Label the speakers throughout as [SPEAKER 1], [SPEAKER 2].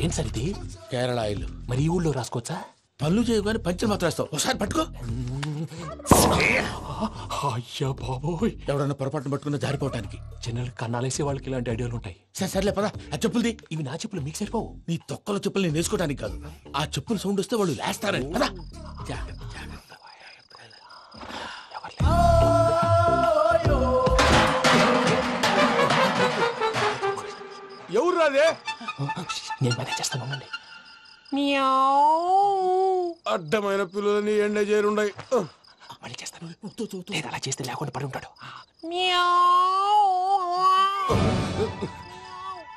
[SPEAKER 1] ఏం సార్ ఇది?
[SPEAKER 2] కేరళ ఆయిల్.
[SPEAKER 1] మరి ఈ ఊళ్ళో రాసుకోవచ్చా?
[SPEAKER 2] పనులు చేయవు కానీ పంచర్ మాత్రం వేస్తావు. ఒకసారి పట్టుకో.
[SPEAKER 1] అయ్యా బాబోయ్,
[SPEAKER 2] ఎవడన్నా పొరపాటున పట్టుకున్న జారిపోవటానికి.
[SPEAKER 1] జనరల్ కన్నాలేసే వాళ్ళకి ఇలాంటి ఐడియాలు ఉంటాయి.
[SPEAKER 2] సర్లే పదా, ఆ చెప్పులది.
[SPEAKER 1] ఇవి నా చెప్పులు, మీకు సరిపోవు.
[SPEAKER 2] నీ తొక్కల చెప్పులు నేను వేసుకోవడానికి కాదు, ఆ చెప్పులు సౌండ్ వస్తే వాళ్ళు లేస్తారని. పదా.
[SPEAKER 3] ఎవరు రాదే?
[SPEAKER 1] నేను మేనేజ్ చేస్తాను, ఉండండి.
[SPEAKER 3] అడ్డమైన పిల్లలని ఎండ చేరుండయి.
[SPEAKER 1] మళ్ళీ చేస్తాను. లేదు, అలా చేస్తే లేకుండా పడి ఉంటాడు.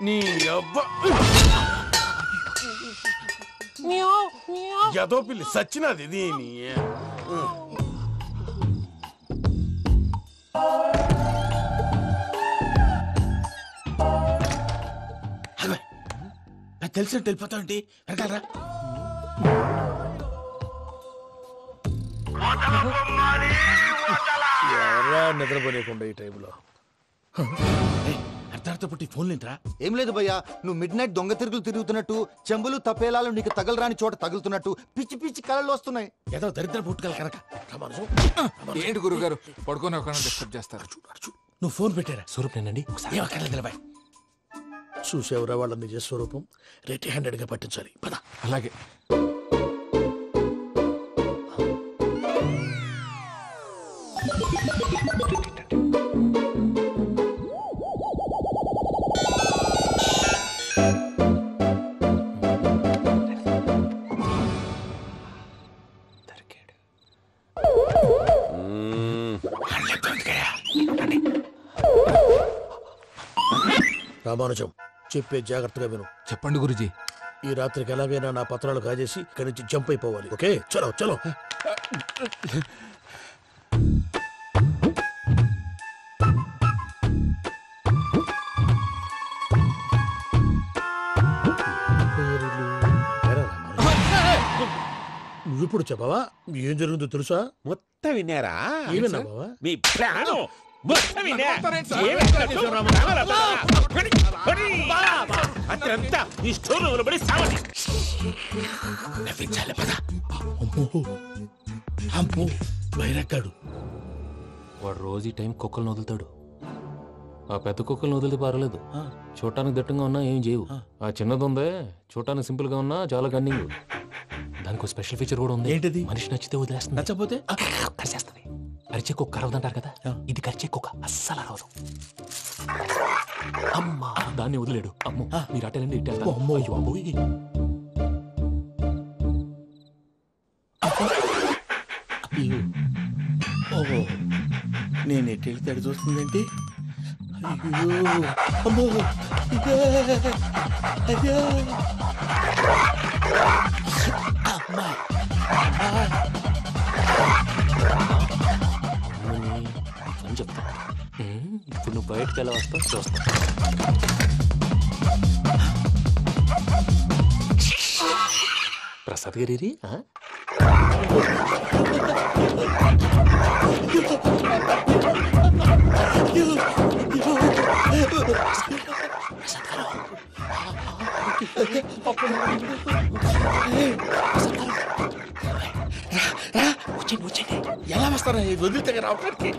[SPEAKER 3] నీ అబ్బ ఎదో పిల్లి సచ్చినది దీని.
[SPEAKER 2] తెలిసినట్టు వెళ్ళిపోతావంటి, వెనకాలరా.
[SPEAKER 3] ఎవరా నిద్రపోలేకుండా ఈ టైంలో?
[SPEAKER 2] అర్ధార్థ పుట్టి ఫోన్ లేంట్రా.
[SPEAKER 4] ఏం లేదు భయ్యా, నువ్వు మిడ్ నైట్ దొంగ తిరుగులు తిరుగుతున్నట్టు, చెంబులు తపేలాలు నీకు తగలరాని చోట తగులుతున్నట్టు పిచ్చి పిచ్చి కళలు వస్తున్నాయి.
[SPEAKER 2] ఏదో దరిద్ర పుట్టుకల కనుక.
[SPEAKER 5] ఏంటి గురుగారు పడుకొని ఒక డిస్టర్బ్ చేస్తారు?
[SPEAKER 2] నువ్వు ఫోన్ పెట్టారా?
[SPEAKER 1] స్వరూప్ నేనండి. ఒకసారి
[SPEAKER 2] నిలబాయ్. చూసేవరా వాళ్ళ నిజ స్వరూపం. రెట్టి హ్యాండెడ్ గా పట్టించాలి. పద.
[SPEAKER 5] అలాగే.
[SPEAKER 2] రామానుజం, చెప్పే జాగ్రత్తగా విను.
[SPEAKER 5] చెప్పండి గురుజీ.
[SPEAKER 2] ఈ రాత్రికి ఎలాగైనా నా పత్రాలు కాజేసి ఇక్కడి నుంచి జంప్ అయిపోవాలి. ఓకే, చలో చలో. నువ్విప్పుడు చెప్పవా? ఏం జరుగుతుందో తెలుసా?
[SPEAKER 3] మొత్తం విన్నారా?
[SPEAKER 2] ఏమన్నా బావా?
[SPEAKER 3] మీ ప్రాణం అత్యంతా ఈ స్టోర్ పడి సావని.
[SPEAKER 2] నవ్వించాలి. పద. అమ్మో, బైరక్కాడు.
[SPEAKER 1] వాడు రోజు ఈ టైం కుక్కలను వదులుతాడు. ఆ పెద్ద కుక్కలను వదిలితే పర్వాలేదు, చూడటానికి దట్టంగా ఉన్నా ఏం చేయవు. ఆ చిన్నది ఉందే, చూడటానికి సింపుల్ గా ఉన్నా చాలా కన్నింగ్. దానికి స్పెషల్ ఫీచర్ కూడా ఉంది.
[SPEAKER 2] ఏంటిది?
[SPEAKER 1] మనిషి నచ్చితే వదిలేస్తుంది,
[SPEAKER 2] నచ్చపోతే
[SPEAKER 1] కరిచేస్తుంది. అరిచే కుక్క అరవదంటారు కదా, ఇది కరిచే కుక్క అస్సలు అరవదు. అమ్మా, దాన్ని వదిలేడు. అమ్మో, మీరు అటెండి ఇటు వెళ్తారు.
[SPEAKER 2] అమ్మో.
[SPEAKER 1] అయ్యో అమ్మోయ్.
[SPEAKER 2] ఓహో, నేను ఎటు వెళ్తే అడు చూస్తుందేంటి? అయ్యో, అమ్మో, అయ్యో, అమ్మా,
[SPEAKER 1] అని చెప్తా. ఇప్పుడు నువ్వు బయటకు ఎలా వస్తావు చూస్తా. ప్రసాద్ గారి వచ్చేయండి.
[SPEAKER 2] ఎలా వస్తారా? వదిలితే రావడానికి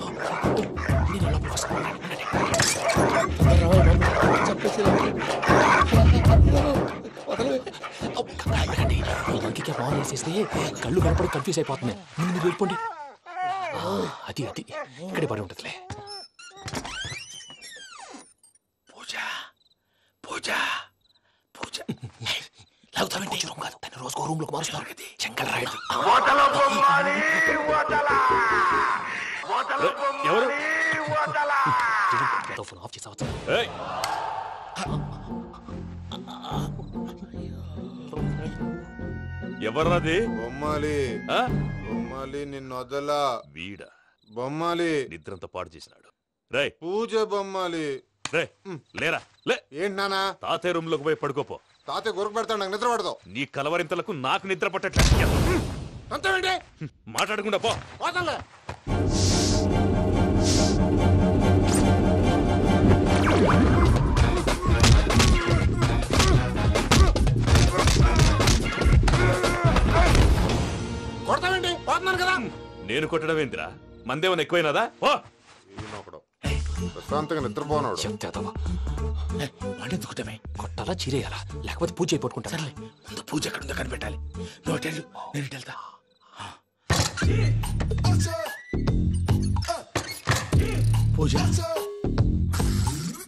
[SPEAKER 2] చెప్పేసి
[SPEAKER 1] ఇంకే ఫోన్ వేసేస్తే కళ్ళు కనపడి కన్ఫ్యూజ్ అయిపోతున్నాయి. మీరు వెళ్ళిపోండి. అది అది ఇక్కడే పడి ఉంటుందిలే.
[SPEAKER 2] పూజ పూజ పూజ లాగుతామంటే రూమ్ కాదు, తను రోజుకో రూమ్ లోకి మారుస్తున్నారు కదా. చెంకల్ రాయడం.
[SPEAKER 3] ఎవరు?
[SPEAKER 1] ఫోన్ ఆఫ్ చేసావచ్చు.
[SPEAKER 3] ఎవర్రాది?
[SPEAKER 6] బొమ్మాలి. బొమ్మాలి నిన్ను వదలా.
[SPEAKER 3] వీడ
[SPEAKER 6] బొమ్మాలి
[SPEAKER 3] నిద్రంతా పాడు చేసినాడు. రే
[SPEAKER 6] పూజ బొమ్మాలి.
[SPEAKER 3] రే లేరా లే.
[SPEAKER 6] ఏంటి నానా?
[SPEAKER 3] తాతయ్య రూమ్ లోకి పోయి పడుకోపో.
[SPEAKER 6] తాతయ్య గురకు పెడతాడు, నాకు నిద్ర పడతావు.
[SPEAKER 3] నీ కలవరింతలకు నాకు నిద్ర పట్టట్లేదు.
[SPEAKER 6] అంతేంటి?
[SPEAKER 3] మాట్లాడకుండా పో.
[SPEAKER 6] పోతాలే.
[SPEAKER 3] నేను కొట్టడం ఏంటిరా? మందేమన్నా ఎక్కువైనదా? ఓ
[SPEAKER 6] ఈయనొకడు. ప్రశాంతంగా నిద్రపోనాడు.
[SPEAKER 2] చెప్తావా వాడెందుకుంటామే? కొట్టాలా చీరేయాలా లేకపోతే పూజ అయిపోట్టుకుంటా? సర్లే ముందు పూజ ఎక్కడ ఉందో కనిపెట్టాలి. నువ్వు అటు వెళ్ళు, నేను ఇటు వెళ్తా. పూజ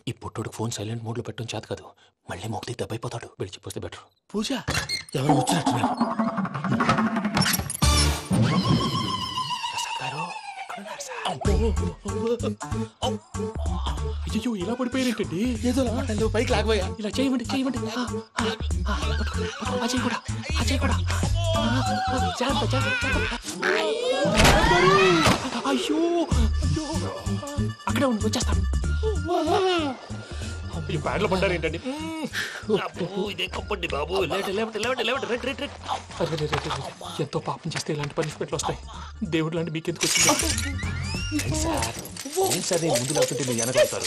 [SPEAKER 2] ఈ పుట్టోడు ఫోన్ సైలెంట్ మోడ్ లో పెట్టడం చేత కాదు. మళ్ళీ మొక్కి దెబ్బైపోతాడు. వెళ్ళి చెప్పొస్తే బెటర్. పూజ ఎవరు వచ్చినట్టున్నారు? ప్రసాద్ గారు ఎక్కడున్నారు సార్? అయ్యో ఇలా పడిపోయినట్టండి. ఏదో పైకి లాగబోయా. ఇలా చేయమండి చేయమండి. అజయ్ కూడా అజయ్ కూడా జాగ్రత్త జాగ్రత్త. అయ్యో అక్కడే ఉండి వచ్చేస్తాను.
[SPEAKER 3] ఈ బ్యాడ్లో పడ్డారు ఏంటండి?
[SPEAKER 2] ఎంతో పాపం చేస్తే ఇలాంటి పనిష్మెంట్లు వస్తాయి. దేవుడు లాంటి మీకెందుకు వచ్చింది? సార్ నేను ముందు లేకుంటే మీరు వెనకాడతారు.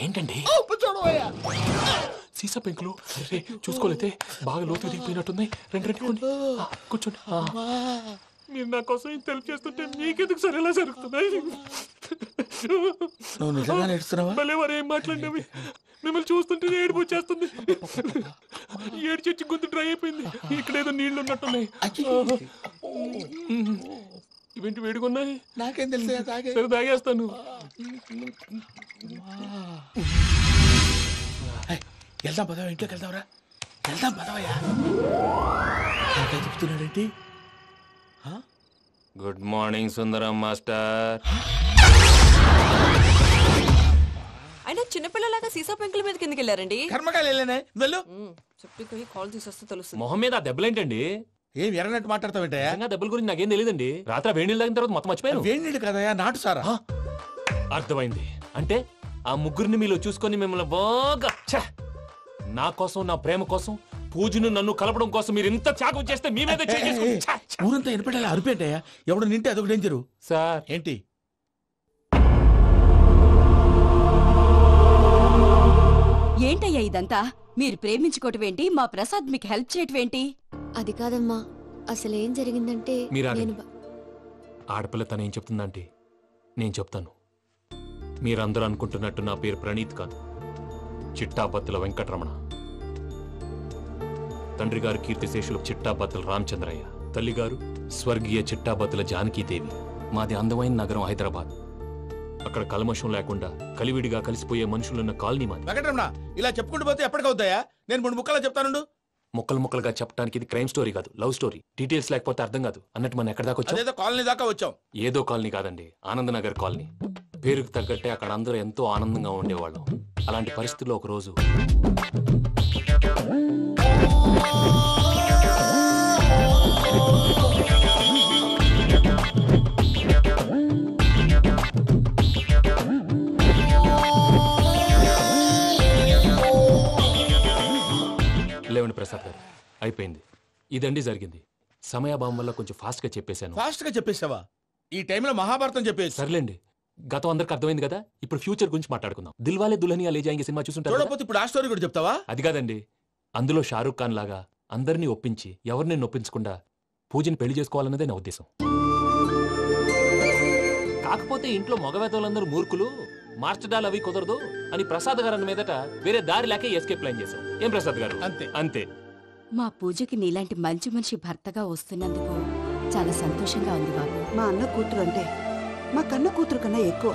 [SPEAKER 2] ఏంటండి సీసా పెంకులు? అరే చూసుకోలేతే బాగా లోతుగా దిగిపోయినట్టున్నాయి. రెండు రెండు కొన్ని కూర్చోండి. మీరు నా కోసం ఇంత హెల్ప్ చేస్తుంటే మీకెందుకు సరే ఎలా జరుగుతున్నాయి?
[SPEAKER 7] నువ్వు నిజంగా నేర్చుతున్నావా?
[SPEAKER 2] మళ్ళీ వారు ఏం మాట్లాడినవి మిమ్మల్ని చూస్తుంటే ఏడుపు వచ్చేస్తుంది. ఏడు చెట్టు గొంతు డ్రై అయిపోయింది. ఇక్కడ ఏదో నీళ్లు ఉన్నట్టున్నాయి. ఇవేంటి వేడుకున్నాయి?
[SPEAKER 7] నాకేం తెలుసు?
[SPEAKER 2] సరే తాగేస్తాను.
[SPEAKER 7] వెళ్దాం పదవా, ఇంట్లోకి వెళ్దాంరా. వెళ్దాం పదవయ్యా. చెప్తున్నాడేంటి?
[SPEAKER 1] గుడ్ మార్నింగ్ సుందరం మాస్టర్.
[SPEAKER 8] అయినా చిన్నపిల్లలాగా సీసా పెంకుల మీద కిందకి వెళ్ళారండి.
[SPEAKER 7] కర్మకాయలు వెళ్ళానే వెళ్ళు.
[SPEAKER 8] చెప్పి కాల్ తీసేస్తే తెలుస్తుంది.
[SPEAKER 1] మొహం మీద ఆ దెబ్బలేంటండి?
[SPEAKER 7] ఏం ఎర్రనట్టు మాట్లాడతావేంటయ్యా?
[SPEAKER 1] నిజంగా దెబ్బల గురించి నాకేం తెలియదండి. రాత్రి వేడి నీళ్ళు తాగిన తర్వాత మొత్తం మర్చిపోయాను.
[SPEAKER 7] వేడి నీళ్ళు కదయ్యా, నాటు సారా.
[SPEAKER 1] అర్థమైంది. అంటే ఆ ముగ్గురిని మీలో చూసుకొని మిమ్మల్ని బాగా నా కోసం నా ప్రేమ కోసం పూజను నన్ను కలపడం కోసం మీరు ఇంత త్యాగం చేస్తే మీ మీద
[SPEAKER 7] ఊరంతా వినపడేలా అరిపేంటయ్యా. ఎవడు నింటే అదొక డేంజరు.
[SPEAKER 1] సార్
[SPEAKER 7] ఏంటి?
[SPEAKER 9] ఏంటయ్యా ఇదంతా? మీరు ప్రేమించుకోవటం ఏంటి? మా ప్రసాద్ మీకు హెల్ప్ చేయటం ఏంటి?
[SPEAKER 10] అది కాదమ్మా, అసలేం జరిగిందంటే
[SPEAKER 1] ఆడపిల్ల తనేం చెప్తుందంటే నేను చెప్తాను. మీరందరూ అనుకుంటున్నట్టు నా పేరు ప్రణీత్ కాదు, చిట్టాబత్తుల వెంకటరమణ. తండ్రి గారు కీర్తిశేషులు చిట్టాబత్తుల రామచంద్రయ్య, తల్లిగారు స్వర్గీయ చిట్టాబత్తుల జానకీదేవి. మాది అందమైన నగరం హైదరాబాద్. అక్కడ కల్మషం లేకుండా కలివిడిగా కలిసిపోయే మనుషులున్న కాలనీ మాది.
[SPEAKER 7] వెంకటరమణ ఇలా చెప్పుకుంటూ పోతే ఎప్పటికవుతాయా? నేను 3 ముక్కలా చెప్తాను.
[SPEAKER 1] ముక్కలు ముక్కలుగా చెప్పడానికి ఇది క్రైమ్ స్టోరీ కాదు, లవ్ స్టోరీ. డీటెయిల్స్ లేకపోతే అర్థం కాదు. అన్నట్టు మనం ఎక్కడ దాకా వచ్చాం?
[SPEAKER 7] ఏదో కాలనీ దాకా వచ్చాం.
[SPEAKER 1] ఏదో కాలనీ కాదండి, ఆనందనగర్ కాలనీ. పేరుకు తగ్గట్టే అక్కడ అందరూ ఎంతో ఆనందంగా ఉండేవాళ్ళం. అలాంటి పరిస్థితుల్లో ఒక రోజు లేవండి ప్రసాద్ గారు, అయిపోయింది. ఇదండి జరిగింది. సమయాభావం వల్ల కొంచెం ఫాస్ట్ గా చెప్పేశాను.
[SPEAKER 7] ఫాస్ట్ గా చెప్పేసావా? ఈ టైంలో మహాభారతం చెప్పేసి.
[SPEAKER 1] సర్లేండి, గతం అందరికి అర్థమైంది కదా. ఇప్పుడు ఫ్యూచర్ గురించి మాట్లాడుకుందాం. దిల్వాలే దుల్హనియా లే జాయేంగే సినిమా చూసుంటారు.
[SPEAKER 7] చూడకపోతే ఇప్పుడు ఆ స్టోరీ కూడా చెప్తావా?
[SPEAKER 1] అది కాదండి, అందులో షారూక్ ఖాన్ లాగా అందరినీ ఒప్పించి ఎవరిని నొప్పించకుండా పూజని పెళ్లి చేసుకోవాలన్నదే నా ఉద్దేశం. కాకపోతే ఇంట్లో మగవేతలందరూ మూర్ఖులు, మార్చడాలు అవి కుదరదు అని ప్రసాద్ గారు అన్న మీదట వేరే దారి లేక ఎస్కేప్ ప్లాన్ చేశాం. ఏం ప్రసాద్ గారు?
[SPEAKER 7] అంతే
[SPEAKER 1] అంతే.
[SPEAKER 9] మా పూజకి నీలాంటి మంచి మనిషి భర్తగా వస్తున్నందుకు చాలా సంతోషంగా ఉంది బాబు.
[SPEAKER 11] మా అన్న కూతురు అంటే మా కన్న కూతురు కన్నా ఎక్కువ.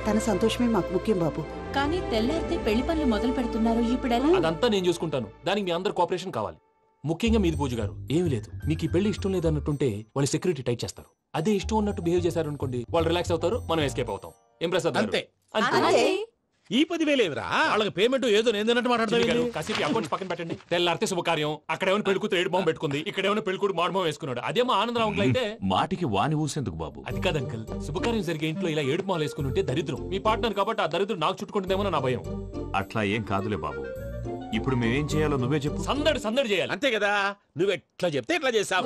[SPEAKER 11] తన సంతోషమే మాకు ముఖ్యం బాబు.
[SPEAKER 9] కానీ తెల్లారితే పెళ్లి పనులు మొదలు పెడుతున్నారు. ఇప్పుడెలా?
[SPEAKER 1] అదంతా నేను చూసుకుంటాను. దానికి మీ అందరు కోఆపరేషన్ కావాలి. ముఖ్యంగా మీది పూజ గారు. ఏమీ లేదు, మీకు ఈ పెళ్లి ఇష్టం లేదు అన్నట్టుంటే వాళ్ళు సెక్యూరిటీ టైట్ చేస్తారు. అదే ఇష్టం ఉన్నట్టు బిహేవ్ చేశారు అనుకోండి, వాళ్ళు రిలాక్స్ అవుతారు, మనం ఎస్కేప్ అవుతాం. ఏం ప్రసాద్ గారు?
[SPEAKER 7] అంతే.
[SPEAKER 3] ఈ 10,000 ఏమిరా? వాళ్ళకి పేమెంట్ ఏదో నేను మాట్లాడతాను.
[SPEAKER 1] కాసేపు అకౌంట్స్ పక్కన పెట్టండి. తెల్లారితే శుభకార్యం. అక్కడేమైనా పెళ్లి కూతురు ఏడు బాంబు పెట్టుకుంది, ఇక్కడేమైనా పెళ్లి కూతురు మాడు బాంబు వేసుకున్నాడు. అదేమో ఆనందరావు అంకుల్ అయితే
[SPEAKER 3] మాటికి వాని ఊసేందుకు బాబు?
[SPEAKER 1] అది కాదు అంకుల్, శుభకార్యం జరిగే ఇంట్లో ఇలా ఏడు మాలు వేసుకుని ఉంటే దరిద్రం. మీ పార్ట్నర్ కాబట్టి ఆ దరిద్రం నాకు చుట్టుకుంటుందేమో నా భయం.
[SPEAKER 3] అట్లా ఏం కాదులే బాబు. ఇప్పుడు మేమేం చేయాలో నువ్వే చెప్పు.
[SPEAKER 1] సందడి సందడి చేయాలి.
[SPEAKER 3] అంతే కదా, నువ్వు ఎట్లా చెప్తే ఎట్లా చేసావు.